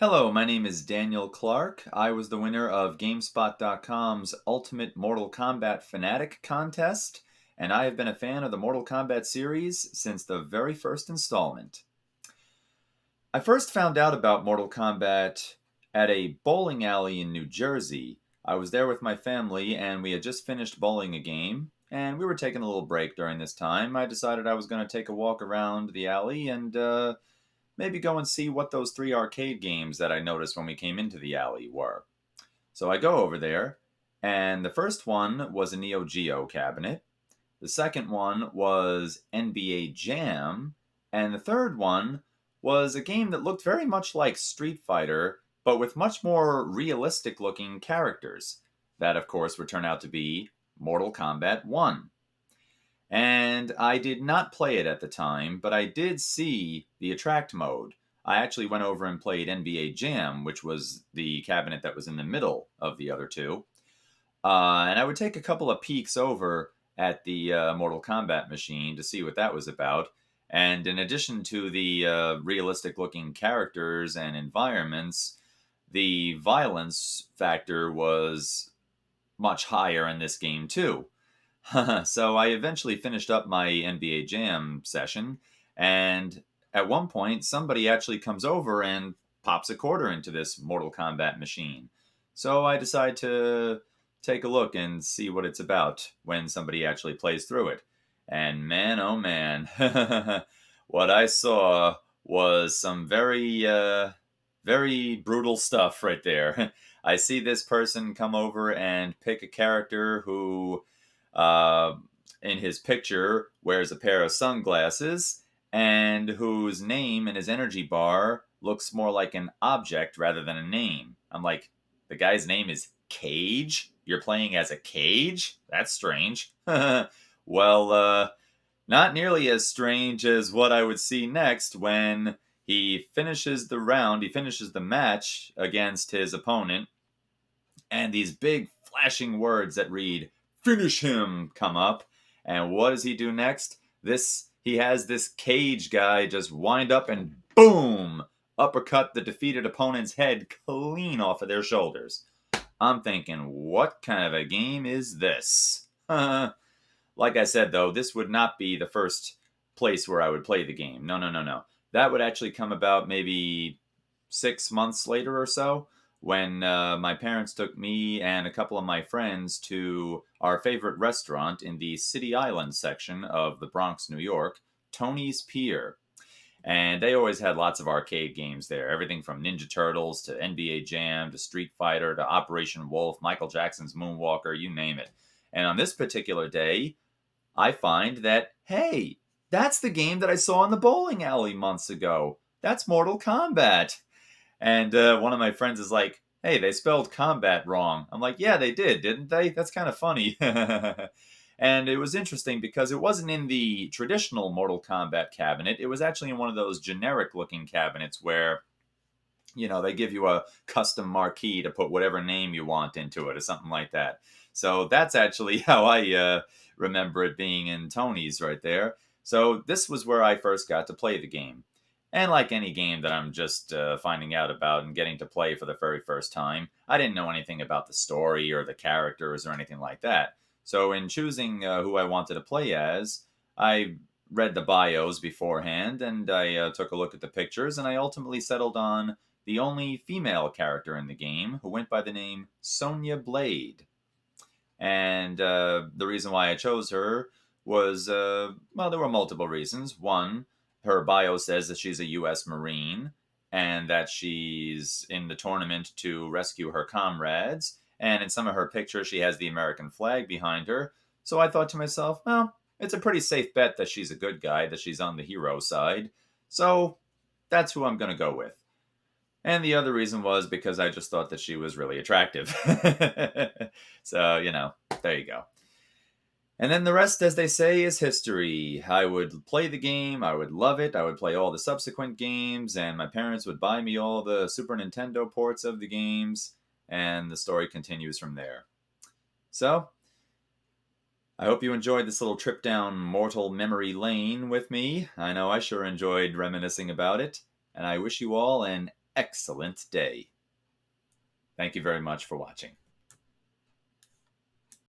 Hello, my name is Daniel Clark. I was the winner of GameSpot.com's Ultimate Mortal Kombat Fanatic contest, and I have been a fan of the Mortal Kombat series since the very first installment. I first found out about Mortal Kombat at a bowling alley in New Jersey. I was there with my family, and we had just finished bowling a game, and we were taking a little break during this time. I decided I was going to take a walk around the alley and maybe go and see what those three arcade games that I noticed when we came into the alley were. So I go over there, and the first one was a Neo Geo cabinet. The second one was NBA Jam, and the third one was a game that looked very much like Street Fighter, but with much more realistic looking characters. That, of course, would turn out to be Mortal Kombat 1. And I did not play it at the time, but I did see the attract mode. I actually went over and played NBA Jam, which was the cabinet that was in the middle of the other two. And I would take a couple of peeks over at the Mortal Kombat machine to see what that was about. And in addition to the realistic looking characters and environments, the violence factor was much higher in this game, too. So I eventually finished up my NBA Jam session, and at one point, somebody actually comes over and pops a quarter into this Mortal Kombat machine. So I decide to take a look and see what it's about when somebody actually plays through it. And man, oh man, what I saw was some very brutal stuff right there. I see this person come over and pick a character who uh, in his picture wears a pair of sunglasses and whose name in his energy bar looks more like an object rather than a name. I'm like, the guy's name is Cage? You're playing as a cage? That's strange. Well, not nearly as strange as what I would see next when he finishes the round, he finishes the match against his opponent, and these big flashing words that read "Finish him" come up. And what does he do next? He has this cage guy just wind up and boom, uppercut the defeated opponent's head clean off of their shoulders. I'm thinking, what kind of a game is this? Like I said, though, this would not be the first place where I would play the game. No, no, no, no. That would actually come about maybe 6 months later or so when my parents took me and a couple of my friends to our favorite restaurant in the City Island section of the Bronx, New York, Tony's Pier. And they always had lots of arcade games there. Everything from Ninja Turtles to NBA Jam to Street Fighter to Operation Wolf, Michael Jackson's Moonwalker, you name it. And on this particular day, I find that, hey, that's the game that I saw in the bowling alley months ago. That's Mortal Kombat. And one of my friends is like, hey, they spelled combat wrong. I'm like, yeah, they did, didn't they? That's kind of funny. And it was interesting because it wasn't in the traditional Mortal Kombat cabinet. It was actually in one of those generic looking cabinets where, they give you a custom marquee to put whatever name you want into it or something like that. So that's actually how I remember it being in Tony's right there. So this was where I first got to play the game. And like any game that I'm just finding out about and getting to play for the very first time, I didn't know anything about the story or the characters or anything like that. So in choosing who I wanted to play as, I read the bios beforehand and I took a look at the pictures and I ultimately settled on the only female character in the game who went by the name Sonya Blade. And the reason why I chose her was, well, there were multiple reasons. One, her bio says that she's a U.S. Marine and that she's in the tournament to rescue her comrades. And in some of her pictures, she has the American flag behind her. So I thought to myself, well, it's a pretty safe bet that she's a good guy, that she's on the hero side. So that's who I'm going to go with. And the other reason was because I just thought that she was really attractive. So, there you go. And then the rest, as they say, is history. I would play the game, I would love it, I would play all the subsequent games, and my parents would buy me all the Super Nintendo ports of the games, and the story continues from there. So, I hope you enjoyed this little trip down mortal memory lane with me. I know I sure enjoyed reminiscing about it, and I wish you all an excellent day. Thank you very much for watching.